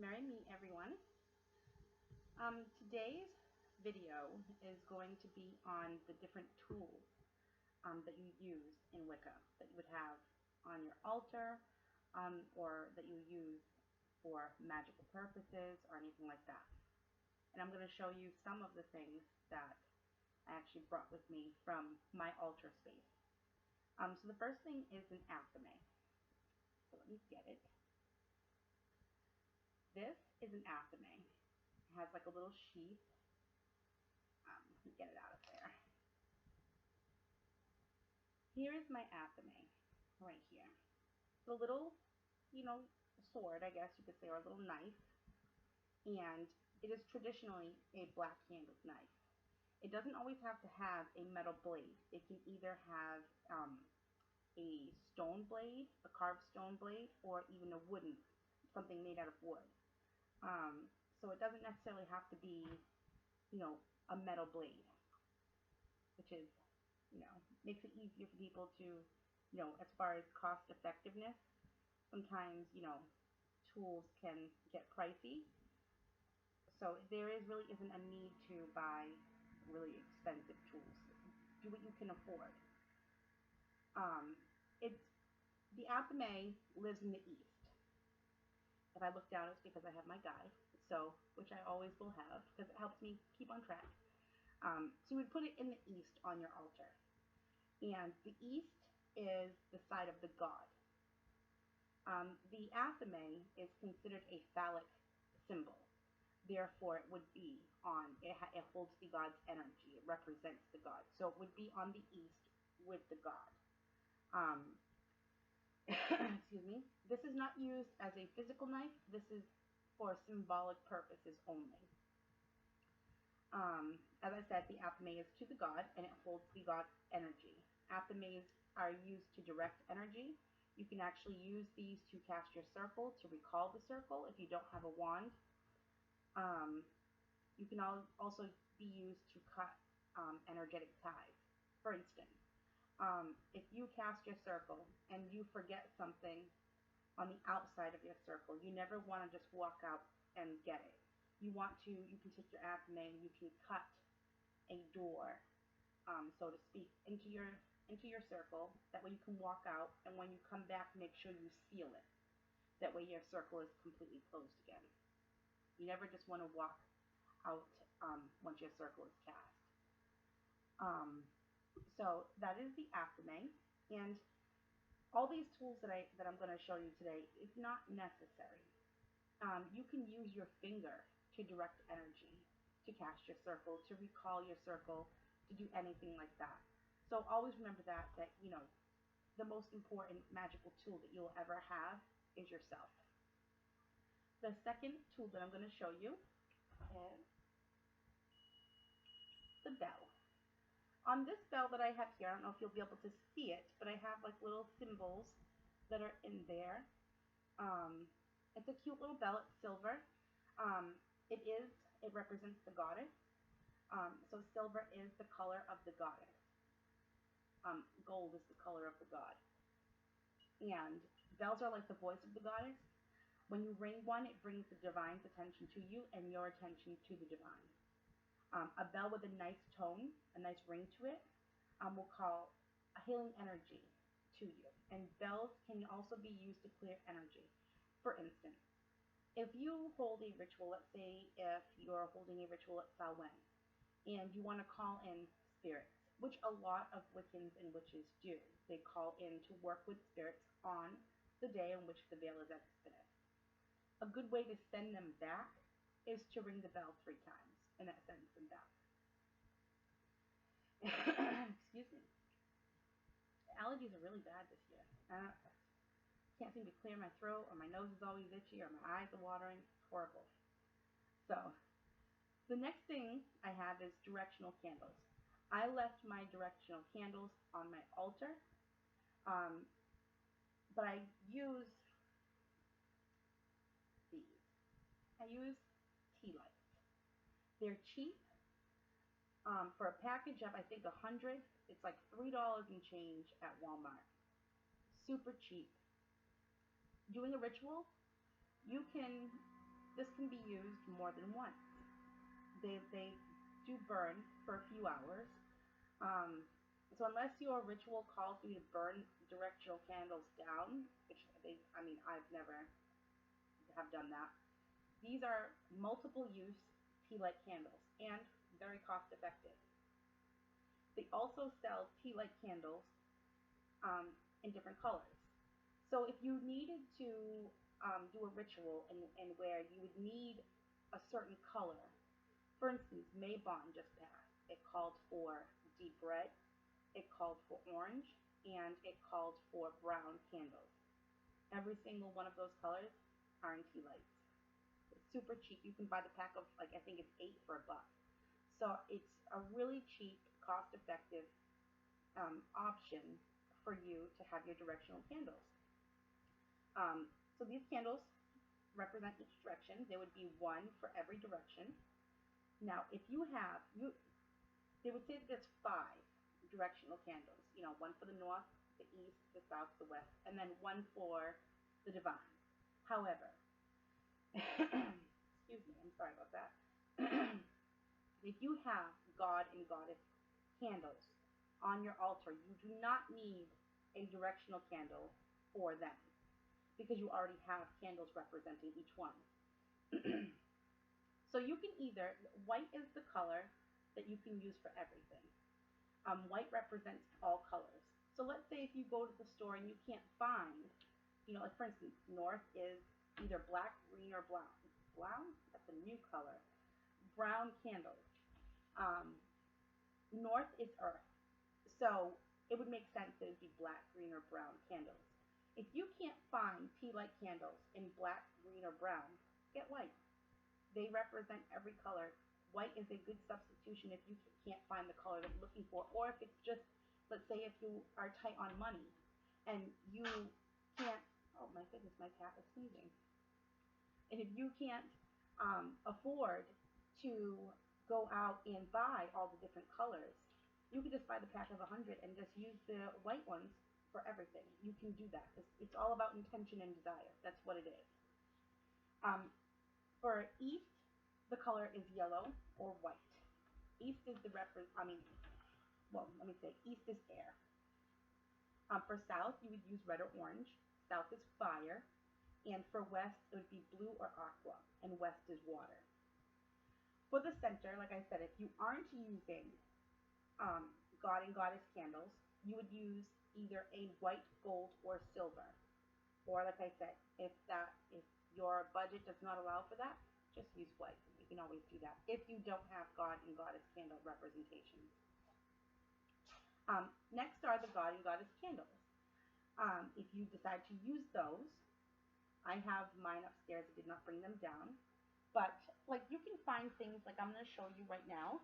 Merry meet everyone. Today's video is going to be on the different tools that you use in Wicca that you would have on your altar or that you use for magical purposes or anything like that. And I'm going to show you some of the things that I actually brought with me from my altar space. So the first thing is an athame. So let me get it. This is an athame. It has like a little sheath. Let me get it out of there. Here is my athame, right here. It's a little, sword, I guess you could say, or a little knife, and it is traditionally a black-handled knife. It doesn't always have to have a metal blade. It can either have a stone blade, a carved stone blade, or even a wooden, something made out of wood. So it doesn't necessarily have to be, a metal blade, which is, makes it easier for people to, as far as cost effectiveness, sometimes, tools can get pricey. So there really isn't a need to buy really expensive tools. Do what you can afford. Um, it's the athame lives in the east. If I look down, it's because I have my guide, so which I always will have because it helps me keep on track. So you would put it in the east on your altar, and the east is the side of the god. The athame is considered a phallic symbol. Therefore, it would be on, it holds the god's energy. It represents the god. So it would be on the east with the god. Excuse me. This is not used as a physical knife. This is for symbolic purposes only. As I said, the athame is to the god, and it holds the god's energy. Athames are used to direct energy. You can actually use these to cast your circle, to recall the circle if you don't have a wand. You can also be used to cut energetic ties. For instance, if you cast your circle and you forget something on the outside of your circle, you never want to just walk out and get it. You can take your athame and you can cut a door, so to speak, into your circle. That way you can walk out, and when you come back, make sure you seal it. That way your circle is completely closed again. You never just want to walk out once your circle is cast. So that is the athame, and all these tools that I'm going to show you today is not necessary. You can use your finger to direct energy, to cast your circle, to recall your circle, to do anything like that. So always remember that the most important magical tool that you'll ever have is yourself. The second tool that I'm going to show you is the bell. On this bell that I have here, I don't know if you'll be able to see it, but I have like little symbols that are in there. It's a cute little bell. It's silver. Um, it represents the goddess. So silver is the color of the goddess. Gold is the color of the god. And bells are like the voice of the goddess. When you ring one, it brings the divine's attention to you and your attention to the divine. A bell with a nice tone, a nice ring to it, will call a healing energy to you. And bells can also be used to clear energy. For instance, if you hold a ritual, let's say if you're holding a ritual at Samhain, and you want to call in spirits, which a lot of Wiccans and witches do. They call in to work with spirits on the day in which the veil is expited. A good way to send them back is to ring the bell 3 times, and that sends them back. Excuse me. The allergies are really bad this year. I can't seem to clear my throat, or my nose is always itchy, or my eyes are watering. It's horrible. So, the next thing I have is directional candles. I left my directional candles on my altar, but I use these. I use tea lights. They're cheap. For a package of, I think, 100, it's like $3 and change at Walmart. Super cheap. Doing a ritual, you can this can be used more than once. They do burn for a few hours. Um, so unless your ritual calls for you to burn directional candles down, which I mean, I've never have done that. These are multiple use tea light candles and very cost effective. They also sell tea light candles in different colors. So if you needed to do a ritual and where you would need a certain color, for instance, Maybon just passed. It called for deep red, it called for orange, and it called for brown candles. Every single one of those colors are in tea lights. It's super cheap. You can buy the pack of, like, I think it's 8 for a buck. So it's a really cheap, cost effective option for you to have your directional candles. So these candles represent each direction. There would be one for every direction. Now, if you have, they would say that there's 5 directional candles. You know, one for the north, the east, the south, the west, and then one for the divine. However, excuse me, I'm sorry about that. If you have God and Goddess candles on your altar, you do not need a directional candle for them because you already have candles representing each one. So you can either, white is the color that you can use for everything. White represents all colors. So let's say if you go to the store and you can't find, you know, like for instance, north is either black, green, or brown. Brown? That's a new color. Brown candles. Um, North is earth. So it would make sense that it would be black, green, or brown candles. If you can't find tea light candles in black, green, or brown, get white. They represent every color. White is a good substitution if you can't find the color that you're looking for, or if it's just, let's say, if you are tight on money and you can't, oh my goodness, my cat is sneezing. And if you can't afford to go out and buy all the different colors, you can just buy the pack of 100 and just use the white ones for everything. You can do that. It's all about intention and desire. That's what it is. Um, for East, the color is yellow or white. East is the reference, I mean, well, let me say, East is air. For South, you would use red or orange. South is fire. And for West, it would be blue or aqua. And West is water. For the center, like I said, if you aren't using God and Goddess candles, you would use either a white, gold, or silver. Or like I said, if your budget does not allow for that, just use white. You can always do that if you don't have God and Goddess candle representations. Next are the God and Goddess candles. If you decide to use those, I have mine upstairs. I did not bring them down. But like you can find things like I'm going to show you right now.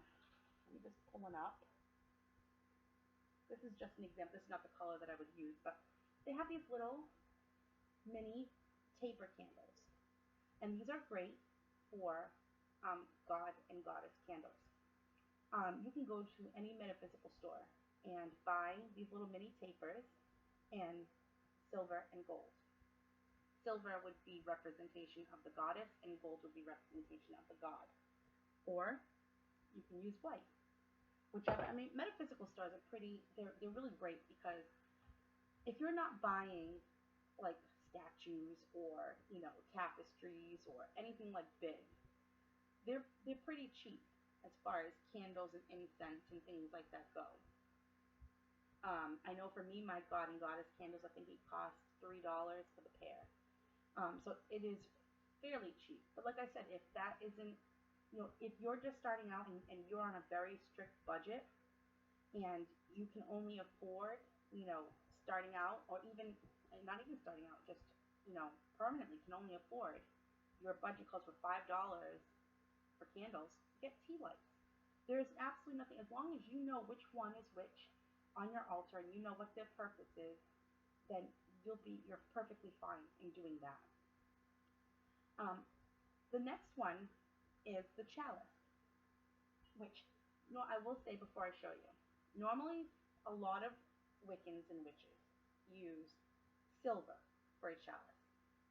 Let me just pull one up. This is just an example. This is not the color that I would use, but they have these little mini taper candles. And these are great for God and Goddess candles. You can go to any metaphysical store and buy these little mini tapers in silver and gold. Silver would be representation of the goddess, and gold would be representation of the god. Or you can use white. Whichever. I mean, metaphysical stores are pretty. They're really great because if you're not buying like statues or tapestries or anything like big, they're pretty cheap as far as candles and incense and things like that go. I know for me, my God and Goddess candles, I think it cost $3 for the pair. So it is fairly cheap. But like I said, if that isn't, if you're just starting out and you're on a very strict budget and you can only afford, starting out, or even not even starting out, just permanently can only afford, your budget calls for $5 for candles, get tea lights. There's absolutely nothing, as long as you know which one is which on your altar and you know what their purpose is, then you're perfectly fine in doing that. Um, the next one is the chalice, which I will say before I show you. Normally, a lot of Wiccans and witches use silver for a chalice.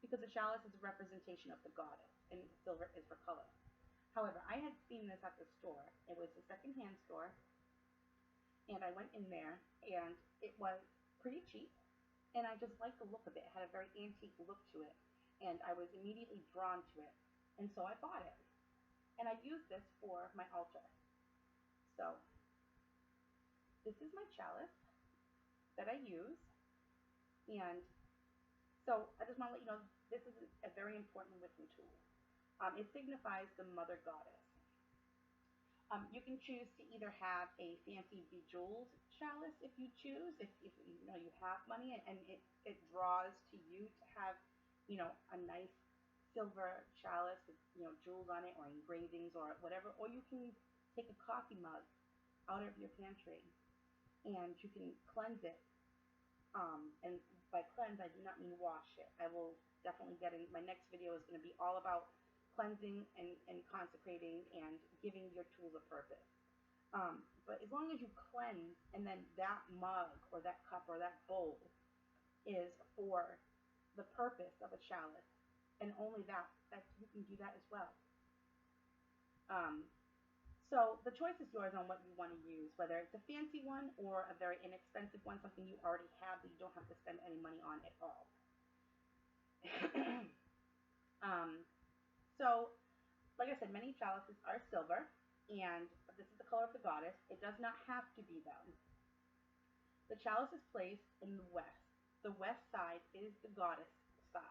because the chalice is a representation of the goddess, and silver is for color. However, I had seen this at the store. It was a secondhand store, and I went in there, and it was pretty cheap, and I just liked the look of it. It had a very antique look to it, and I was immediately drawn to it, and so I bought it. And I used this for my altar. So this is my chalice that I use, and so I just want to let you know this is a very important Wiccan tool. It signifies the mother goddess. You can choose to either have a fancy bejeweled chalice if you choose, if you know you have money and it draws to you to have, a nice silver chalice with, jewels on it or engravings or whatever, or you can take a coffee mug out of your pantry and you can cleanse it. And by cleanse, I do not mean wash it. I will definitely get in. My next video is going to be all about cleansing and consecrating and giving your tools a purpose. But as long as you cleanse and then that mug or that cup or that bowl is for the purpose of a chalice, and only that you can do that as well. Um, so the choice is yours on what you want to use, whether it's a fancy one or a very inexpensive one, something you already have that you don't have to spend any money on at all. um, so, like I said, many chalices are silver, and this is the color of the goddess. It does not have to be though. The chalice is placed in the west. The west side is the goddess side.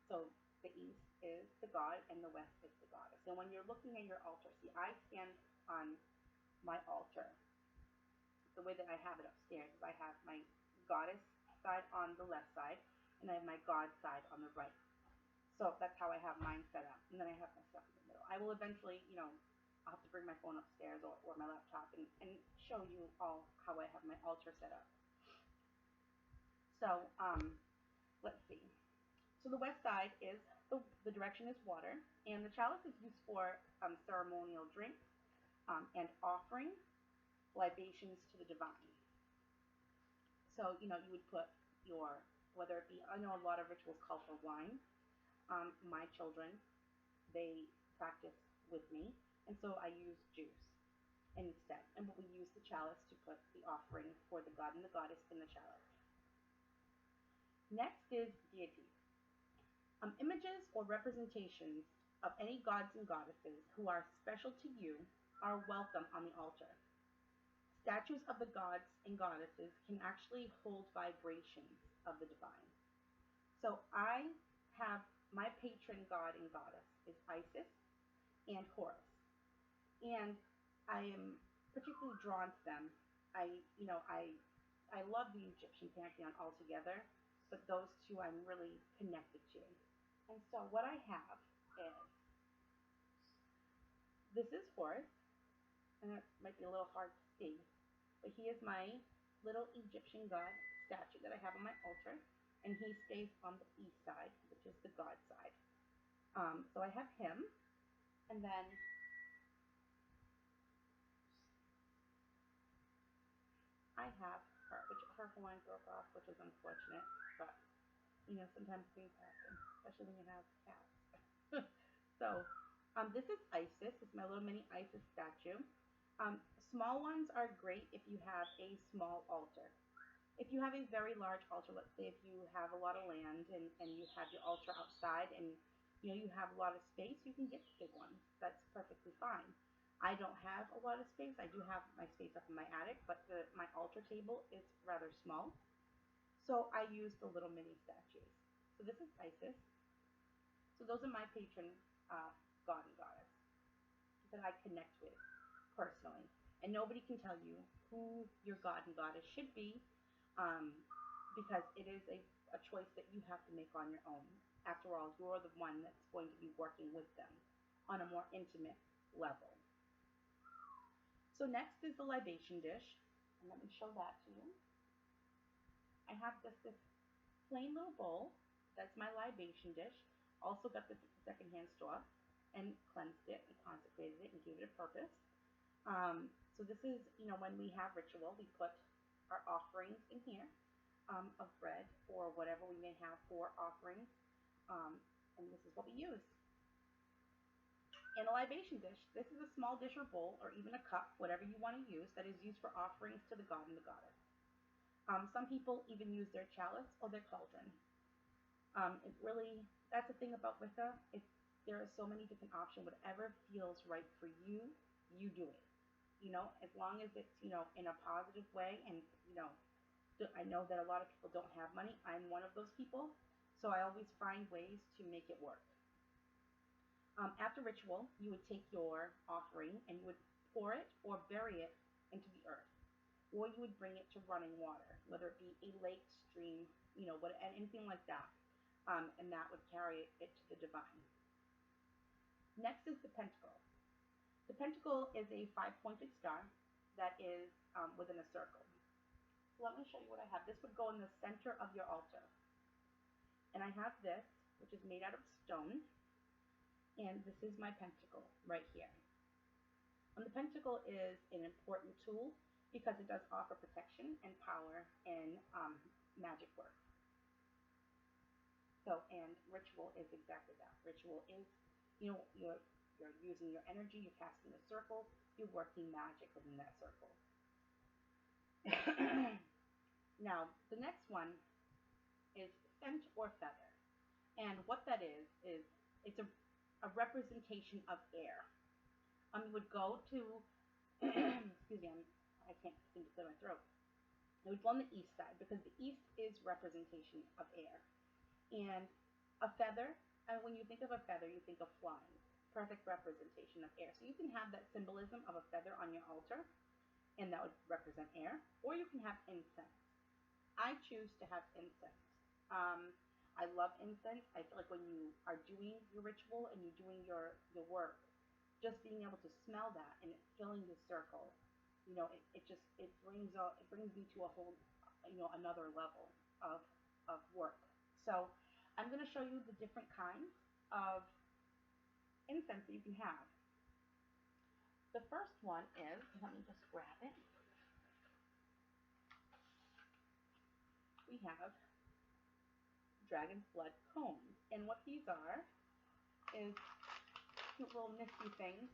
So the east is the god and the west is the goddess. And when you're looking at your altar, see, I stand on my altar. The way that I have it upstairs is I have my goddess side on the left side and I have my god side on the right. So that's how I have mine set up. And then I have my stuff in the middle. I will eventually, I'll have to bring my phone upstairs or my laptop and show you all how I have my altar set up. So let's see. So the west side is the direction is water, and the chalice is used for ceremonial drinks and offering libations to the divine. So you would put your, whether it be, I know a lot of rituals call for wine. My children, they practice with me, and so I use juice instead. And we use the chalice to put the offering for the god and the goddess in the chalice. Next is deity. Images or representations of any gods and goddesses who are special to you are welcome on the altar. Statues of the gods and goddesses can actually hold vibrations of the divine. So I have my patron god and goddess is Isis and Horus. And I am particularly drawn to them. I love the Egyptian pantheon altogether, but those two I'm really connected to. And so what I have is, this is Horus, and it might be a little hard to see, but he is my little Egyptian god statue that I have on my altar, and he stays on the east side, which is the god side. So I have him, and then I have her, which her Hawaiian broke off, which is unfortunate, but sometimes things happen, especially when you have cats. So, this is Isis. It's my little mini Isis statue. Small ones are great if you have a small altar. If you have a very large altar, let's say if you have a lot of land and you have your altar outside and you have a lot of space, you can get big ones. That's perfectly fine. I don't have a lot of space. I do have my space up in my attic, but my altar table is rather small. So I use the little mini statues. So this is Isis. So those are my patron god and goddess that I connect with personally. And nobody can tell you who your god and goddess should be, um, because it is a choice that you have to make on your own. After all, you're the one that's going to be working with them on a more intimate level. So next is the libation dish, and let me show that to you. I have this plain little bowl. That's my libation dish. Also got the secondhand store and cleansed it and consecrated it and gave it a purpose. So this is, when we have ritual, we put our offerings in here. of bread or whatever we may have for offerings. And this is what we use. In a libation dish, this is a small dish or bowl or even a cup, whatever you want to use, that is used for offerings to the god and the goddess. Some people even use their chalice or their cauldron. It really, that's the thing about Wicca. There are so many different options. Whatever feels right for you, you do it. As long as it's, in a positive way. And, I know that a lot of people don't have money. I'm one of those people. So I always find ways to make it work. After ritual, you would take your offering and you would pour it or bury it into the earth, or you would bring it to running water, whether it be a lake, stream, anything like that, and that would carry it to the divine. Next is the pentacle. The pentacle is a five-pointed star that is within a circle. So let me show you what I have. This would go in the center of your altar. And I have this, which is made out of stone, and this is my pentacle right here. And the pentacle is an important tool because it does offer protection and power in magic work. So, and ritual is exactly that. Ritual is, you're using your energy, you're casting a circle, you're working magic within that circle. Now, the next one is scent or feather. And what that is it's a representation of air. You would go to, excuse me, I can't seem to clear my throat. It would go on the east side because the east is representation of air. And a feather, and when you think of a feather, you think of flying. Perfect representation of air. So you can have that symbolism of a feather on your altar, and that would represent air, or you can have incense. I choose to have incense. I love incense. I feel like when you are doing your ritual and you're doing your work, just being able to smell that and it filling the circle, it brings me to a whole, another level of work. So I'm going to show you the different kinds of incense that you can have. The first one is, let me just grab it. We have dragon's blood cones. And what these are is cute little nifty things,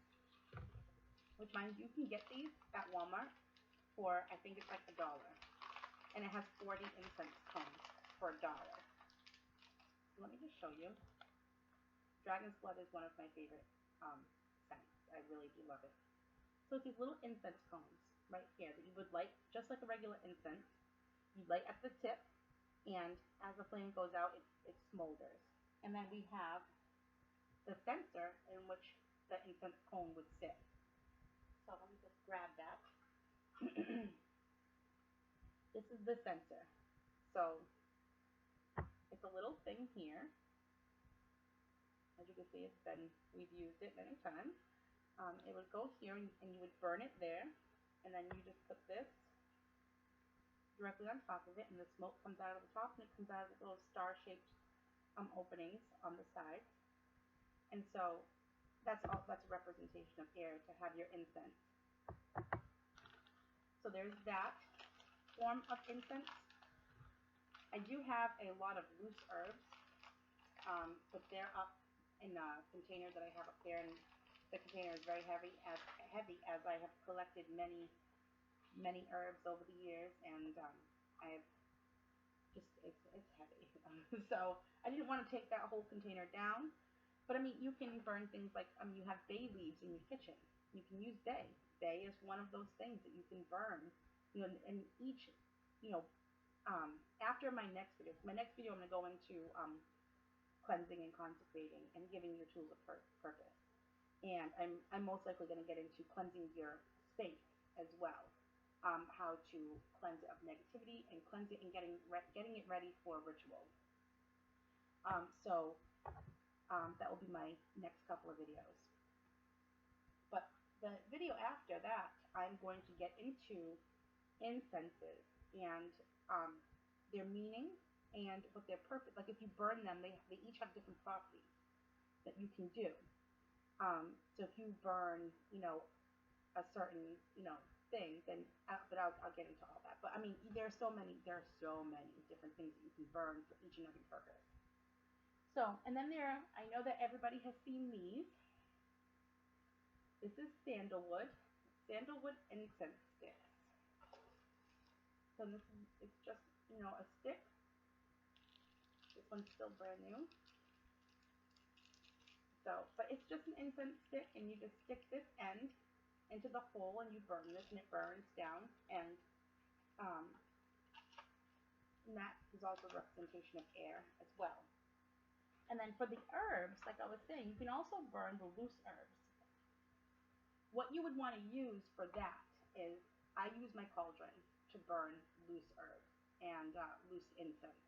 which mind you can get these at Walmart for, I think it's like $1. And it has 40 incense cones for $1. Let me just show you. Dragon's blood is one of my favorite scents. I really do love it. So it's these little incense cones right here that you would light just like a regular incense. You light at the tip, and as the flame goes out, it smolders. And then we have the censer in which the incense cone would sit. So let me just grab that. This is the censer. So it's a little thing here. As you can see, we've used it many times. It would go here and you would burn it there, and then you just put this directly on top of it, and the smoke comes out of the top, and it comes out of the little star-shaped openings on the sides. And so that's a representation of air to have your incense. So there's that form of incense. I do have a lot of loose herbs, but they're up in a container that I have up there, and the container is very heavy as I have collected many herbs over the years, and I have it's heavy. So I didn't want to take that whole container down, but I mean, you can burn things like, you have bay leaves in your kitchen. You can use bay. Bay is one of those things that you can burn, and each, after my next video, I'm going to go into cleansing and consecrating and giving your tools a purpose. And I'm most likely going to get into cleansing your space as well. How to cleanse it of negativity and cleanse it and getting it ready for ritual. So that will be my next couple of videos. But the video after that, I'm going to get into incenses and their meaning and what their purpose. Like if you burn them, they each have different properties that you can do. So if you burn, a certain, things, and but I'll get into all that. But I mean, there are so many different things that you can burn for each and every purpose. So, and then I know that everybody has seen these. This is sandalwood incense sticks. So this is, it's just, a stick. This one's still brand new. So, but it's just an incense stick, and you just stick this end into the hole, and you burn this, and it burns down, um, and that is also a representation of air as well. And then for the herbs, like I was saying, you can also burn the loose herbs. What you would want to use for that is, I use my cauldron to burn loose herbs and loose incense,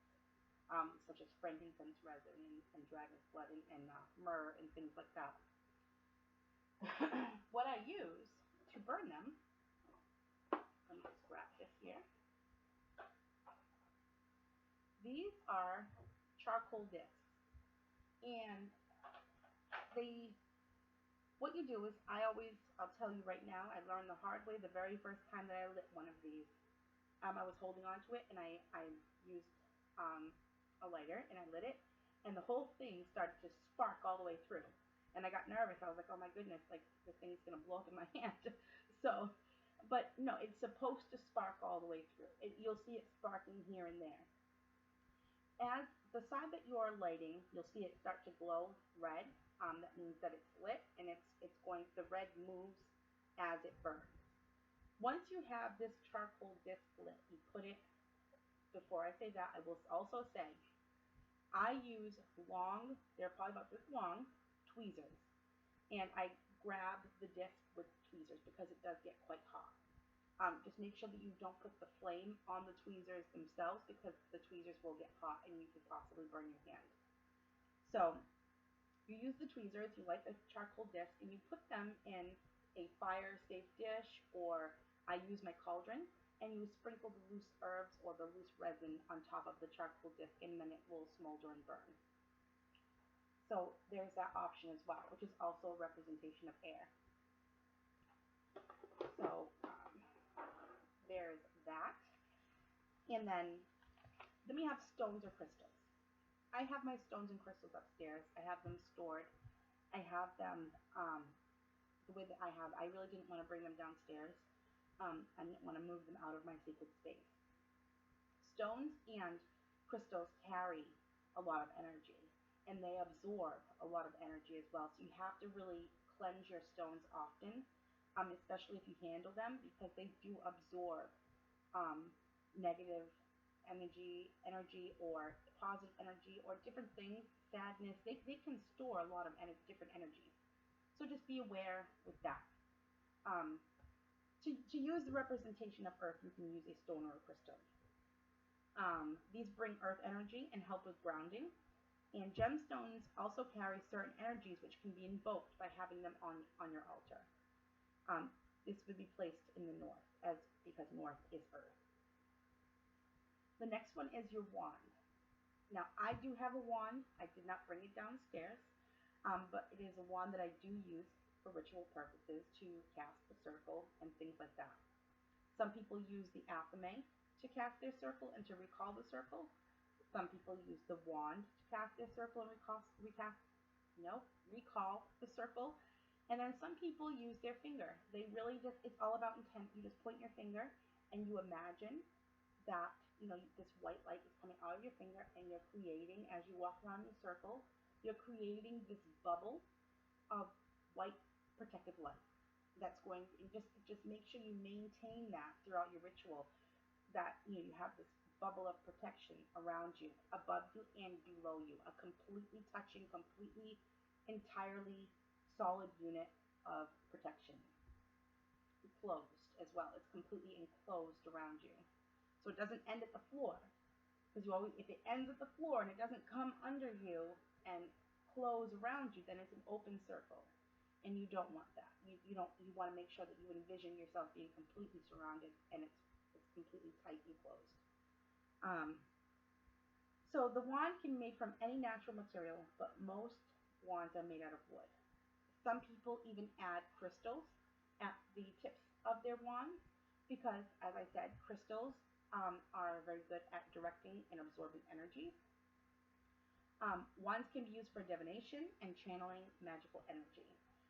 such as frankincense resin and dragon's blood and myrrh and things like that. What I use to burn them, let me just grab this here. These are charcoal discs, and they what you do is, I'll tell you right now, I learned the hard way the very first time that I lit one of these. I was holding on to it, and I used a lighter, and I lit it, and the whole thing started to spark all the way through. And I got nervous. I was like, oh my goodness, like this thing's going to blow up in my hand. So, but no, it's supposed to spark all the way through. You'll see it sparking here and there. As the side that you are lighting, you'll see it start to glow red. That means that it's lit, and the red moves as it burns. Once you have this charcoal disc lit, you put it, before I say that, I will also say, I use they're probably about this long, tweezers, and I grab the disc with tweezers because it does get quite hot. Just make sure that you don't put the flame on the tweezers themselves, because the tweezers will get hot and you could possibly burn your hand. So you use the tweezers, you light the charcoal disc, and you put them in a fire-safe dish, or I use my cauldron, and you sprinkle the loose herbs or the loose resin on top of the charcoal disc, and then it will smolder and burn. So there's that option as well, which is also a representation of air. So there's that. And then we have stones or crystals. I have my stones and crystals upstairs. I have them stored. I have them the way that I really didn't want to bring them downstairs. I didn't want to move them out of my sacred space. Stones and crystals carry a lot of energy, and they absorb a lot of energy as well. So you have to really cleanse your stones often, especially if you handle them, because they do absorb negative energy or positive energy or different things, sadness. They can store a lot of different energies. So just be aware with that. Um, to use the representation of earth, you can use a stone or a crystal. These bring earth energy and help with grounding. And gemstones also carry certain energies which can be invoked by having them on your altar. This would be placed in the north, because north is earth. The next one is your wand. Now, I do have a wand. I did not bring it downstairs, but it is a wand that I do use for ritual purposes, to cast the circle and things like that. Some people use the athame to cast their circle and to recall the circle. Some people use the wand to cast their circle and recall the circle. And then some people use their finger. It's all about intent. You just point your finger and you imagine that, this white light is coming out of your finger, and you're creating, as you walk around the circle, you're creating this bubble of white protective light that's going, and just make sure you maintain that throughout your ritual, that you have this bubble of protection around you, above you and below you, a completely entirely solid unit of protection, closed as well. It's completely enclosed around you, so it doesn't end at the floor, because if it ends at the floor and it doesn't come under you and close around you, then it's an open circle, and you don't want that. You want to make sure that you envision yourself being completely surrounded, and it's completely tight and closed. So the wand can be made from any natural material, but most wands are made out of wood. Some people even add crystals at the tips of their wand. because, as I said, crystals are very good at directing and absorbing energy. Wands can be used for divination and channeling magical energy.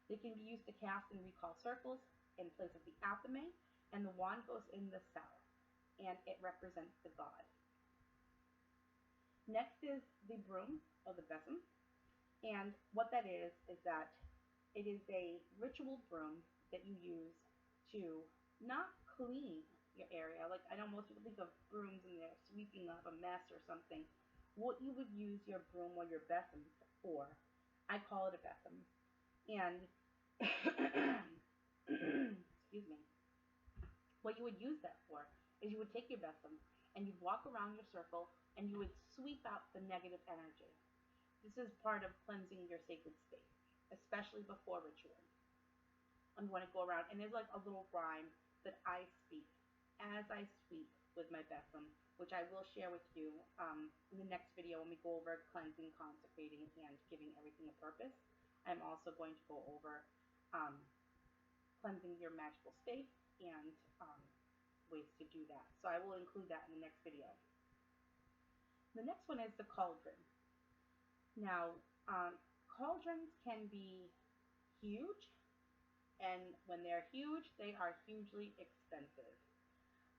They can be used to cast and recall circles in place of the athame, and the wand goes in the cell, and it represents the god. Next is the broom or the besom, and what that is that it is a ritual broom that you use to not clean your area. Like I know most people think of brooms and they're sweeping up a mess or something. What you would use your broom or your besom for, I call it a besom. And excuse me, what you would use that for is you would take your besom and you'd walk around your circle and you would sweep out the negative energy. This is part of cleansing your sacred space, especially before ritual. I'm going to go around, and there's like a little rhyme that I speak as I speak with my besom, which I will share with you in the next video when we go over cleansing, consecrating, and giving everything a purpose. I'm also going to go over um, cleansing your magical space and ways to do that. So I will include that in the next video. The next one is the cauldron. Now, cauldrons can be huge, and when they're huge, they are hugely expensive.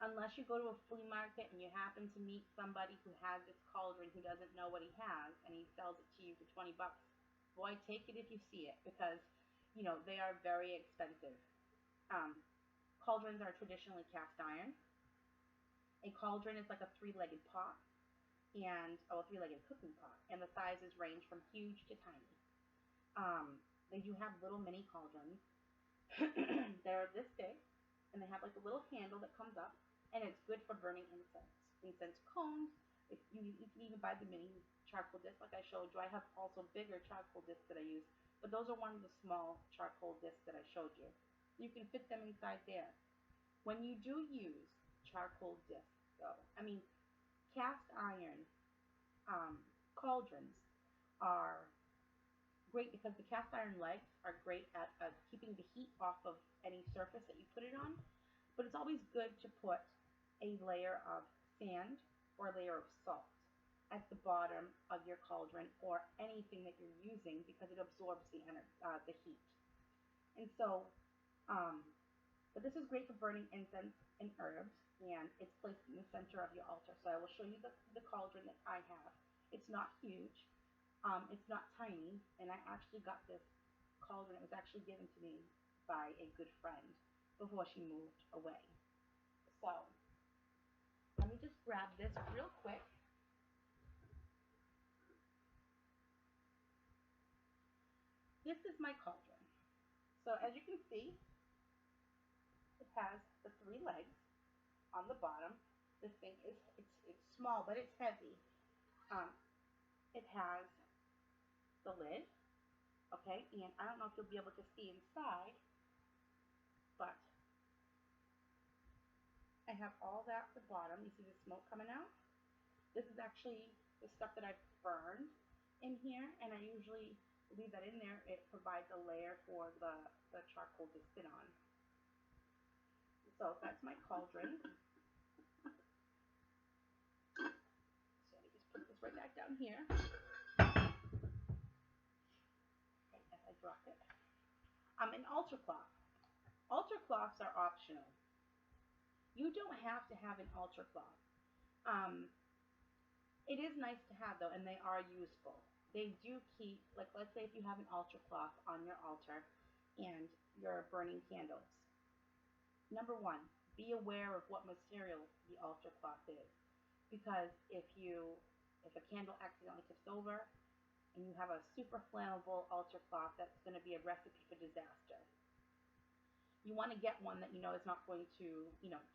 Unless you go to a flea market and you happen to meet somebody who has this cauldron who doesn't know what he has and he sells it to you for 20 bucks. Boy, take it if you see it because, they are very expensive. Um, Cauldrons are traditionally cast iron. A cauldron is like a three-legged pot and a three-legged cooking pot, and the sizes range from huge to tiny. They do have little mini cauldrons. They're this big, and they have like a little handle that comes up, and it's good for burning incense. Incense cones. If you can even buy the mini charcoal discs like I showed you. I have also bigger charcoal discs that I use, but those are one of the small charcoal discs that I showed you. You can fit them inside there. When you do use charcoal discs, though, cast iron um, cauldrons are great because the cast iron legs are great at keeping the heat off of any surface that you put it on. But it's always good to put a layer of sand or a layer of salt at the bottom of your cauldron or anything that you're using because it absorbs the heat. And so, um, but this is great for burning incense and herbs, and it's placed in the center of your altar. So I will show you the cauldron that I have. It's not huge, it's not tiny, and I actually got this cauldron. It was actually given to me by a good friend before she moved away. So let me just grab this real quick. This is my cauldron. So as you can see, it has the three legs on the bottom. This thing is it's small, but it's heavy. Um, it has the lid, okay, and I don't know if you'll be able to see inside, but I have all that at the bottom. You see the smoke coming out? This is actually the stuff that I've burned in here, and I usually leave that in there. It provides a layer for the charcoal to sit on. So that's my cauldron. So let me just put this right back down here. Okay, as I drop it. An altar cloth. Altar cloths are optional. You don't have to have an altar cloth. Um, it is nice to have though, and they are useful. They do keep, like let's say if you have an altar cloth on your altar and you're burning candles. Number one, be aware of what material the altar cloth is, because if a candle accidentally tips over and you have a super flammable altar cloth, that's going to be a recipe for disaster. You want to get one that you know is not going to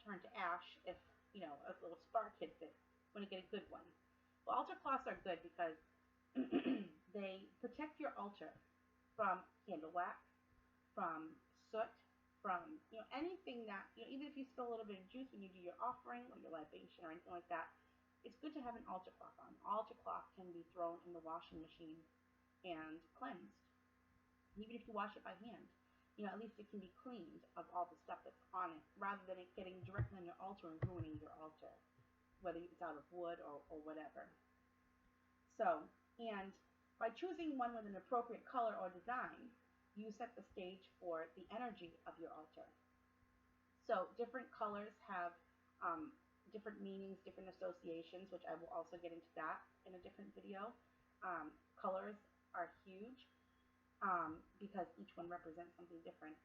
turn to ash if a little spark hits it. You want to get a good one. Well, altar cloths are good because they protect your altar from candle wax, from soot, from anything that even if you spill a little bit of juice when you do your offering or your libation or anything like that, it's good to have an altar cloth on. Altar cloth can be thrown in the washing machine and cleansed, even if you wash it by hand. at least it can be cleaned of all the stuff that's on it, rather than it getting directly on your altar and ruining your altar, whether it's out of wood or whatever. So, and by choosing one with an appropriate color or design, you set the stage for the energy of your altar. So, different colors have different meanings, different associations, which I will also get into that in a different video. Colors are huge because each one represents something different.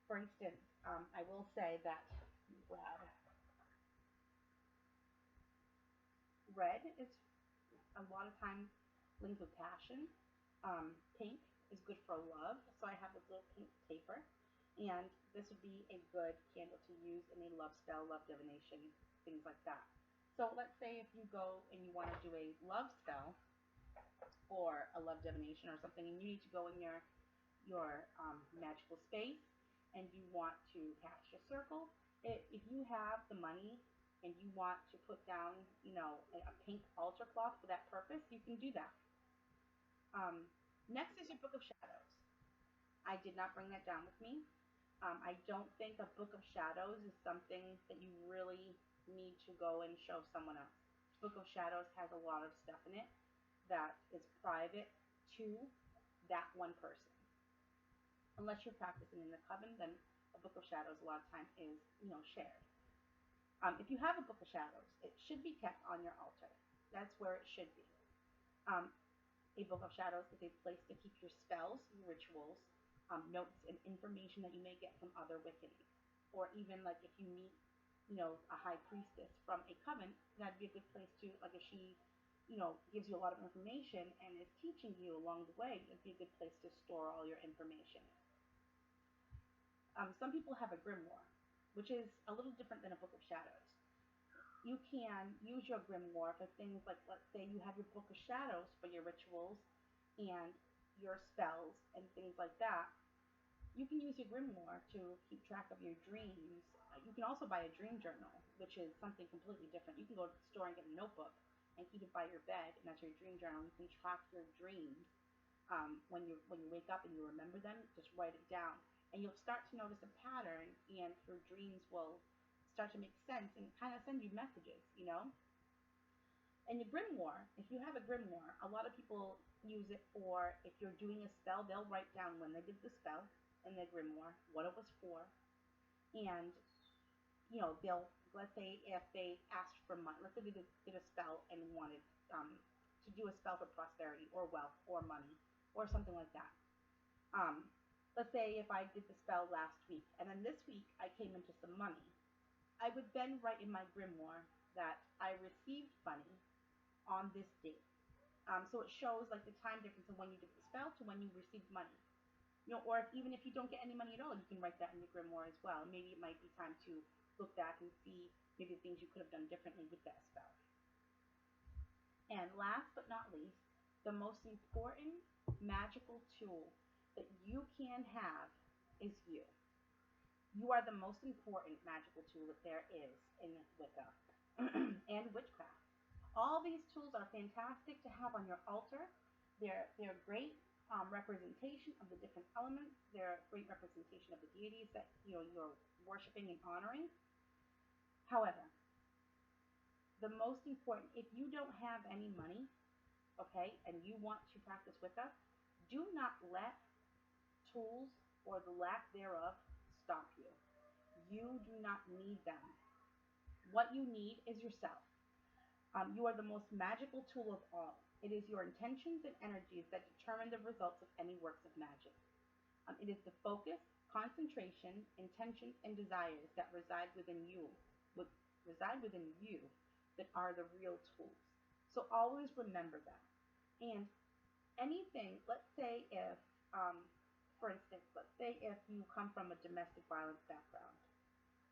For instance, I will say that grab red is a lot of times linked with passion. Pink is good for love, so I have this little pink taper, and this would be a good candle to use in a love spell, love divination, things like that. So let's say if you go and you want to do a love spell or a love divination or something, and you need to go in your magical space and you want to cast your circle. If you have the money and you want to put down, a pink altar cloth for that purpose, you can do that. Um, Next is your Book of Shadows. I did not bring that down with me. I don't think a Book of Shadows is something that you really need to go and show someone else. Book of Shadows has a lot of stuff in it that is private to that one person. Unless you're practicing in the coven, then a Book of Shadows a lot of time is, shared. If you have a Book of Shadows, it should be kept on your altar. That's where it should be. Um, a Book of Shadows is a place to keep your spells, your rituals, notes, and information that you may get from other Wiccans. Or even like if you meet, a high priestess from a coven, that'd be a good place to, like if she, gives you a lot of information and is teaching you along the way, it'd be a good place to store all your information. Some people have a grimoire, which is a little different than a Book of Shadows. You can use your grimoire for things like, let's say you have your Book of Shadows for your rituals and your spells and things like that. You can use your grimoire to keep track of your dreams. You can also buy a dream journal, which is something completely different. You can go to the store and get a notebook and keep it by your bed, and that's your dream journal. You can track your dreams when you wake up and you remember them. Just write it down, and you'll start to notice a pattern, and your dreams will start to make sense and kind of send you messages. And your grimoire, if you have a grimoire, a lot of people use it for if you're doing a spell, they'll write down when they did the spell in their grimoire, what it was for, and they'll, let's say if they asked for money, let's say they did a spell and wanted to do a spell for prosperity or wealth or money or something like that. Um, let's say if I did the spell last week and then this week I came into some money, I would then write in my grimoire that I received money on this date. So it shows like the time difference of when you did the spell to when you received money. Or even if you don't get any money at all, you can write that in your grimoire as well. Maybe it might be time to look back and see maybe the things you could have done differently with that spell. And last but not least, the most important magical tool that you can have is you. You are the most important magical tool that there is in Wicca and witchcraft. All these tools are fantastic to have on your altar. They're great representation of the different elements. They're a great representation of the deities that you're worshiping and honoring. However, the most important, if you don't have any money, okay, and you want to practice Wicca, do not let tools or the lack thereof stop you. You do not need them. What you need is yourself. You are the most magical tool of all. It is your intentions and energies that determine the results of any works of magic. It is the focus, concentration, intentions, and desires that reside within you that are the real tools. So always remember that. And anything, let's say if, for instance, let's say if you come from a domestic violence background,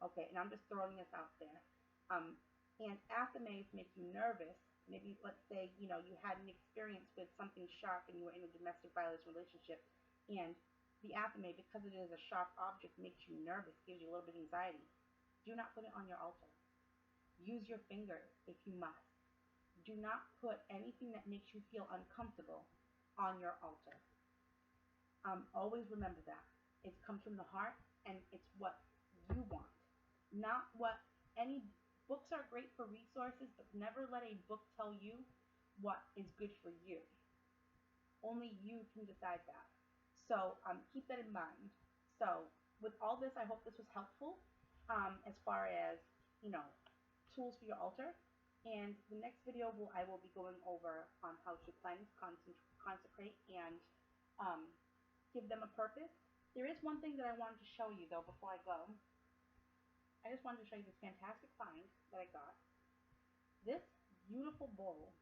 okay, and I'm just throwing this out there. And affirmations make you nervous. Maybe let's say you had an experience with something sharp and you were in a domestic violence relationship, and the affirmation, because it is a sharp object, makes you nervous, gives you a little bit of anxiety. Do not put it on your altar. Use your finger if you must. Do not put anything that makes you feel uncomfortable on your altar. Always remember that. It comes from the heart, and it's what you want, not what any books are great for resources, but never let a book tell you what is good for you. Only you can decide that. So keep that in mind. So with all this, I hope this was helpful as far as, you know, tools for your altar. And the next video I will be going over how to cleanse, consecrate, and um, give them a purpose. There is one thing that I wanted to show you though before I go. I just wanted to show you this fantastic find that I got. This beautiful bowl.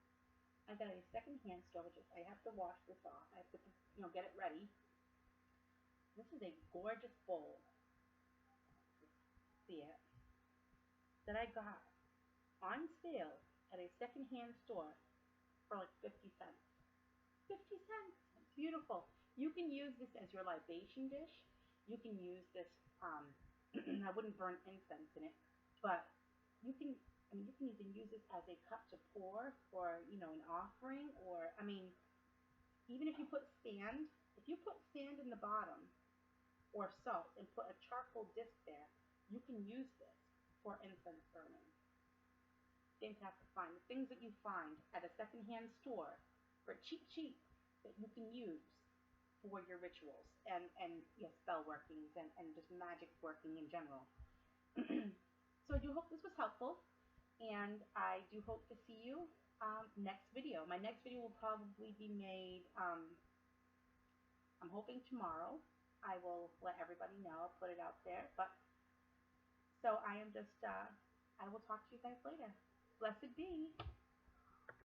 I got a second-hand store, which is, I have to wash this off. I have to, get it ready. This is a gorgeous bowl. See it? That I got on sale at a second-hand store for like 50 cents. 50 cents. It's beautiful. You can use this as your libation dish. You can use this. I wouldn't burn incense in it, but you can. I mean, you can even use this as a cup to pour for, an offering, or I mean, even if you put sand. If you put sand in the bottom or salt and put a charcoal disc there, you can use this for incense burning. Fantastic find. The things that you find at a secondhand store for cheap that you can use for your rituals and spell workings and just magic working in general. So I do hope this was helpful, and I do hope to see you next video. My next video will probably be made, I'm hoping tomorrow. I will let everybody know. I'll put it out there. But so I am just, I will talk to you guys later. Blessed be.